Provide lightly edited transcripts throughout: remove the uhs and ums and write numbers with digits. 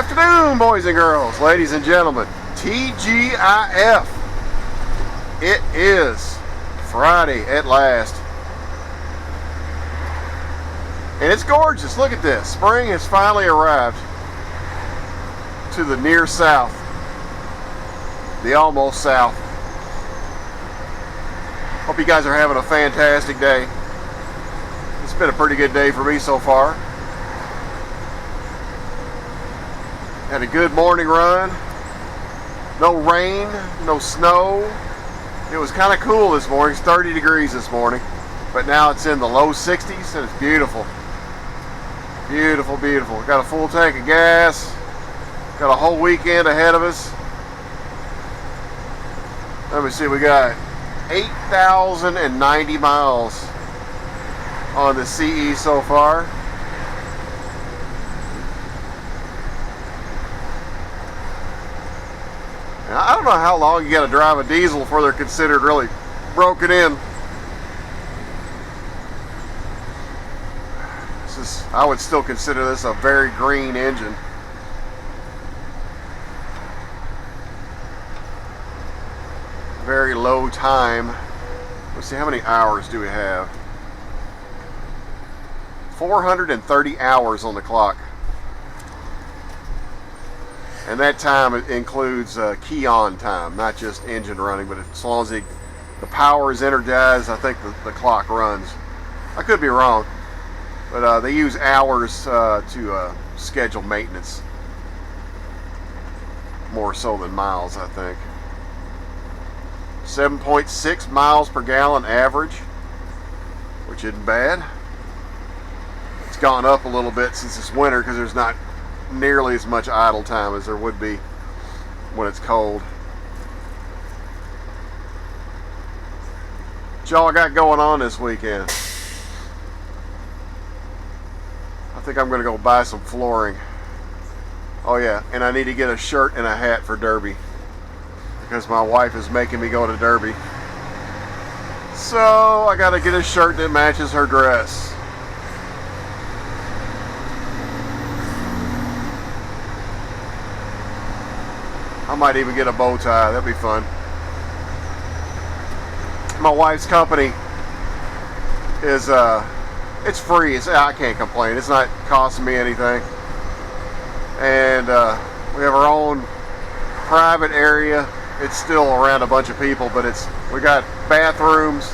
afternoon, boys and girls, ladies and gentlemen. TGIF. It is Friday at last. And it's gorgeous. Look at this. Spring has finally arrived to the near south. The almost south. Hope you guys are having a fantastic day. It's been a pretty good day for me so far. Had a good morning run. No rain, no snow. It was kind of cool this morning. It's 30 degrees this morning. But now it's in the low 60s and it's beautiful. Beautiful, beautiful. Got a full tank of gas. Got a whole weekend ahead of us. Let me see, we got 8,090 miles on the CE so far. Now, I don't know how long you got to drive a diesel before they're considered really broken in. I would still consider this a very green engine. Very low time. Let's see, how many hours do we have? 430 hours on the clock. And that time includes key on time, not just engine running, but as long as the power is energized, I think the clock runs. I could be wrong, but they use hours to schedule maintenance, more so than miles, I think. 7.6 miles per gallon average, which isn't bad. It's gone up a little bit since it's winter because there's not nearly as much idle time as there would be when it's cold. What y'all got going on this weekend? I think I'm going to go buy some flooring. Oh yeah, and I need to get a shirt and a hat for Derby because my wife is making me go to Derby. So I got to get a shirt that matches her dress. I might even get a bow tie. That'd be fun. My wife's company is it's free. I can't complain. It's not costing me anything. And we have our own private area. It's still around a bunch of people, but we got bathrooms,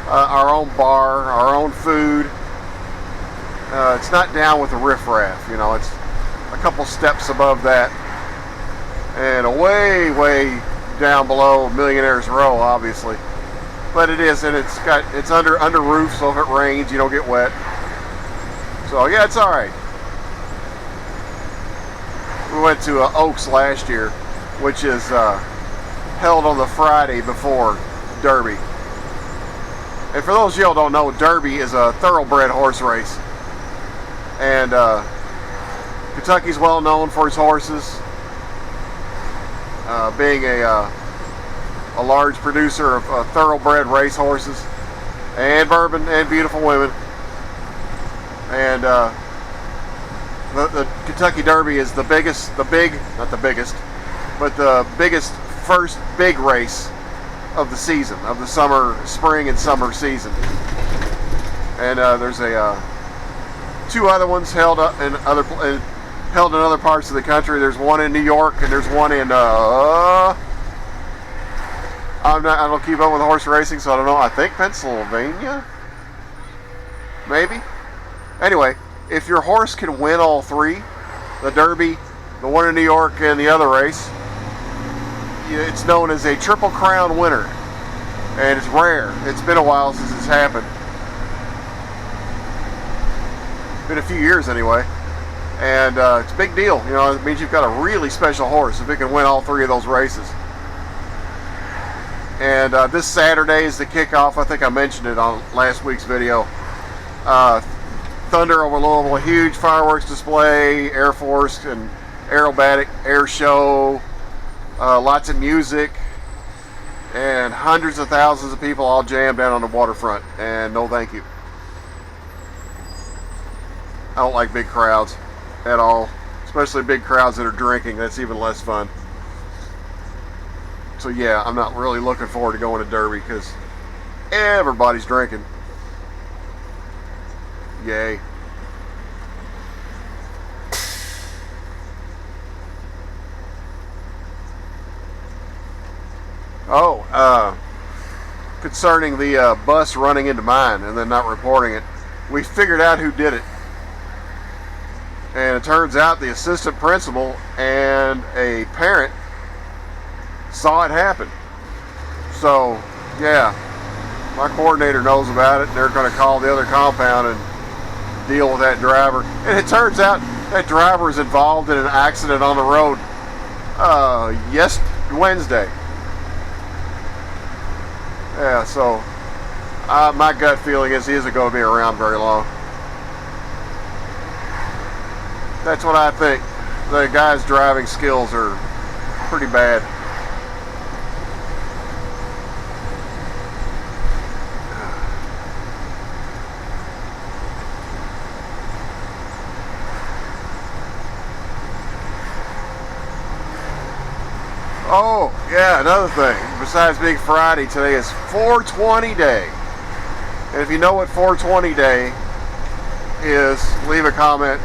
our own bar, our own food. It's not down with the riffraff, you know. It's a couple steps above that, and way down below Millionaire's Row, obviously. But it is, and it's under roof, so if it rains, you don't get wet. So yeah, it's all right. We went to Oaks last year, which is held on the Friday before Derby. And for those of y'all who don't know, Derby is a thoroughbred horse race. And Kentucky's well known for its horses, being a large producer of thoroughbred race horses and bourbon and beautiful women. And the Kentucky Derby is the biggest first big race of the season, of the spring and summer season. And there's two other ones held in other parts of the country. There's one in New York, and there's one in I don't keep up with horse racing, so I don't know. I think Pennsylvania, maybe. Anyway, if your horse can win all three, the Derby, the one in New York, and the other race, it's known as a Triple Crown winner, and it's rare. It's been a while since it's happened. Been a few years anyway, and it's a big deal. You know, it means you've got a really special horse if it can win all three of those races. And this Saturday is the kickoff. I think I mentioned it on last week's video. Thunder over Louisville, a huge fireworks display, Air Force and aerobatic air show, lots of music, and hundreds of thousands of people all jammed down on the waterfront. And no thank you. I don't like big crowds at all. especially big crowds that are drinking. That's even less fun. So yeah, I'm not really looking forward to going to Derby because everybody's drinking. Yay. Oh, concerning the bus running into mine and then not reporting it, we figured out who did it. And it turns out the assistant principal and a parent saw it happen. So, yeah, my coordinator knows about it. They're going to call the other compound and deal with that driver. And it turns out that driver is involved in an accident on the road Wednesday. Yeah, so my gut feeling is he isn't going to be around very long. That's what I think. The guy's driving skills are pretty bad. Oh, yeah, another thing. Besides being Friday, today is 420 Day. And if you know what 420 Day is, leave a comment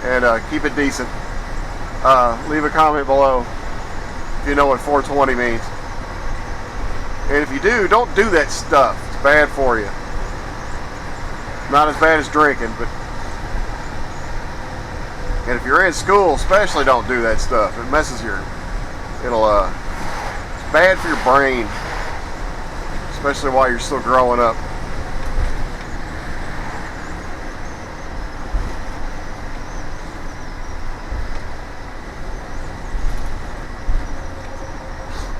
and keep it decent. Leave a comment below if you know what 420 means. And if you do, don't do that stuff. It's bad for you. Not as bad as drinking, but... And if you're in school, especially don't do that stuff. It messes your... It's bad for your brain. Especially while you're still growing up.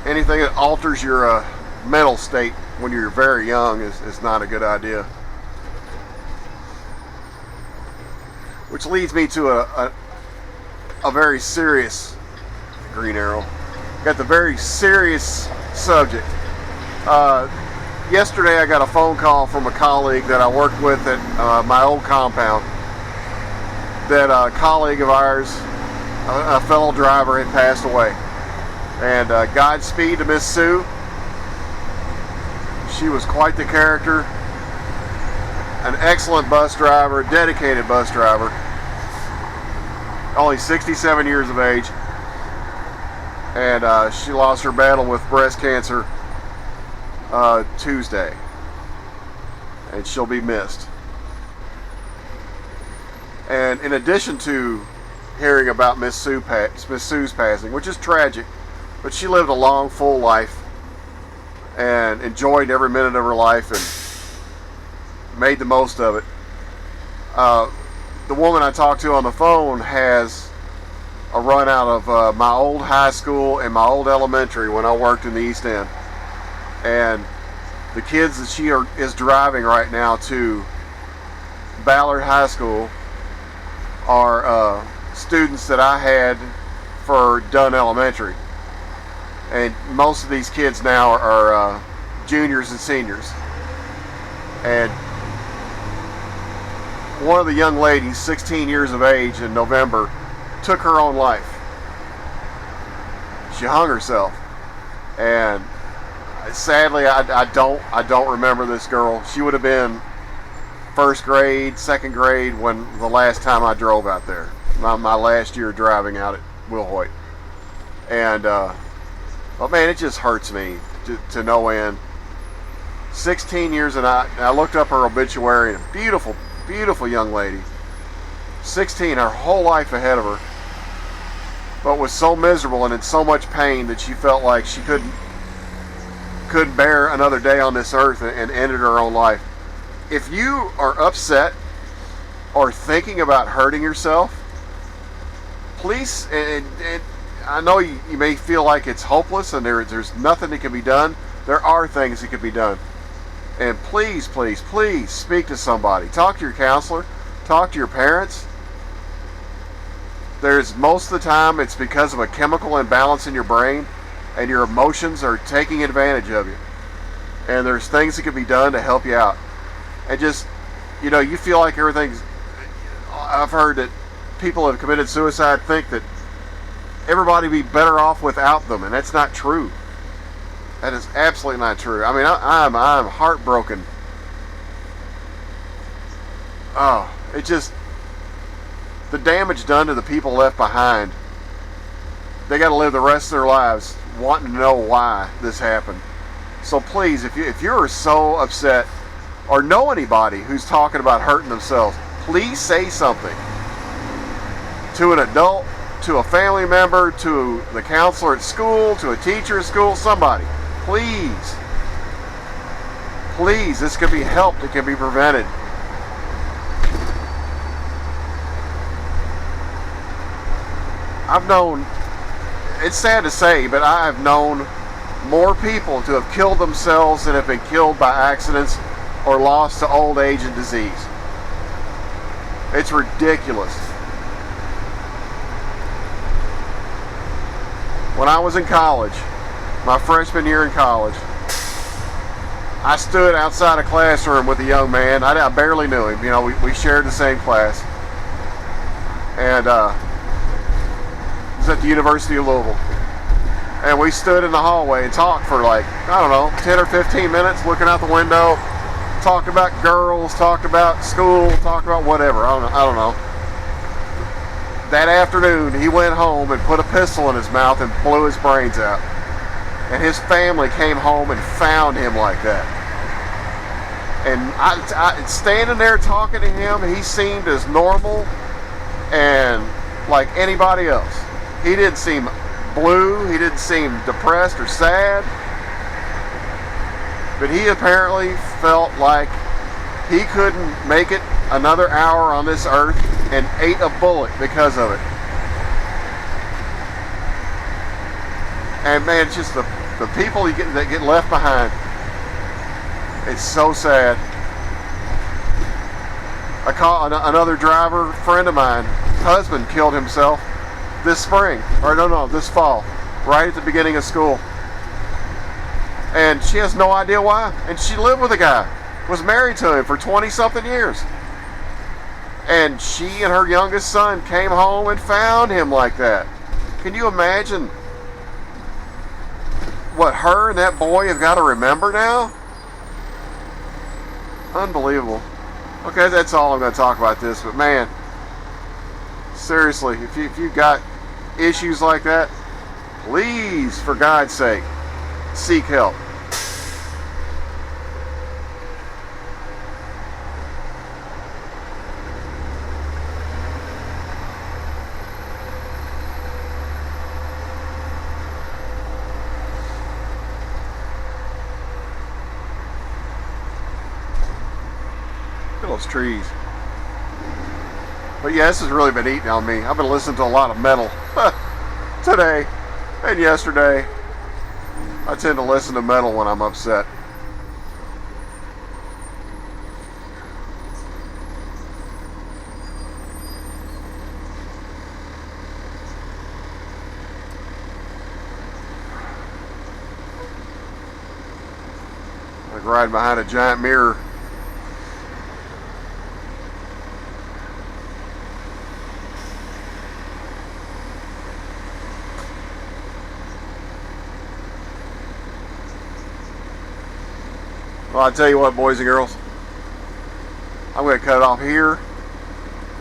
Anything that alters your mental state when you're very young is not a good idea. Which leads me to a very serious green arrow. Got the very serious subject. Yesterday I got a phone call from a colleague that I worked with at my old compound. That a colleague of ours, a fellow driver, had passed away. And Godspeed to Miss Sue. She was quite the character. An excellent bus driver, a dedicated bus driver. Only 67 years of age. And she lost her battle with breast cancer Tuesday. And she'll be missed. And in addition to hearing about Miss Sue's passing, which is tragic, but she lived a long, full life and enjoyed every minute of her life and made the most of it. The woman I talked to on the phone has a run out of my old high school and my old elementary when I worked in the East End. And the kids that she is driving right now to Ballard High School are students that I had for Dunn Elementary. And most of these kids now are juniors and seniors. And one of the young ladies, 16 years of age in November, took her own life. She hung herself. And sadly, I don't remember this girl. She would have been first grade, second grade when the last time I drove out there. My last year driving out at Wilhoit. And but man, it just hurts me to no end. 16 years, and I looked up her obituary, and a beautiful, beautiful young lady. 16, her whole life ahead of her, but was so miserable and in so much pain that she felt like she couldn't bear another day on this earth and ended her own life. If you are upset or thinking about hurting yourself, please, and I know you may feel like it's hopeless and there's nothing that can be done. There are things that can be done. And please, please, please speak to somebody. Talk to your counselor. Talk to your parents. Most of the time it's because of a chemical imbalance in your brain and your emotions are taking advantage of you. And there's things that can be done to help you out. And just, you feel like everything's... I've heard that people that have committed suicide think that everybody would be better off without them, and that's not true. That is absolutely not true. I mean, I'm heartbroken. Oh, it just, the damage done to the people left behind. They got to live the rest of their lives wanting to know why this happened. So please, if you're so upset or know anybody who's talking about hurting themselves, please say something to an adult, to a family member, to the counselor at school, to a teacher at school, somebody. Please. Please, this can be helped. It can be prevented. I've known, it's sad to say, but I've known more people to have killed themselves than have been killed by accidents or lost to old age and disease. It's ridiculous. When I was in college, my freshman year in college, I stood outside a classroom with a young man. I barely knew him. You know, we shared the same class. And it was at the University of Louisville. And we stood in the hallway and talked for like, I don't know, 10 or 15 minutes, looking out the window, talked about girls, talked about school, talked about whatever. I don't know. That afternoon, he went home and put a pistol in his mouth and blew his brains out. And his family came home and found him like that. And I standing there talking to him, he seemed as normal and like anybody else. He didn't seem blue, he didn't seem depressed or sad. But he apparently felt like he couldn't make it another hour on this earth and ate a bullet because of it. And man, it's just the people that get left behind. It's so sad. I call another driver friend of mine, husband killed himself this spring, or no, this fall, right at the beginning of school. And she has no idea why. And she lived with a guy, was married to him for 20-something years. And she and her youngest son came home and found him like that. Can you imagine what her and that boy have got to remember now? Unbelievable. Okay, that's all I'm going to talk about this, but man, seriously, if you've got issues like that, please, for God's sake, seek help. Look at those trees. But yeah, this has really been eating on me. I've been listening to a lot of metal today and yesterday. I tend to listen to metal when I'm upset. Like riding behind a giant mirror. Well, I tell you what, boys and girls, I'm going to cut it off here.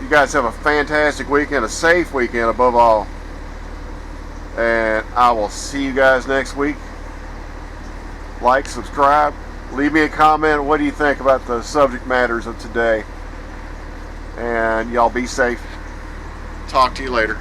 You guys have a fantastic weekend, a safe weekend above all. And I will see you guys next week. Like, subscribe, leave me a comment. What do you think about the subject matters of today? And y'all be safe. Talk to you later.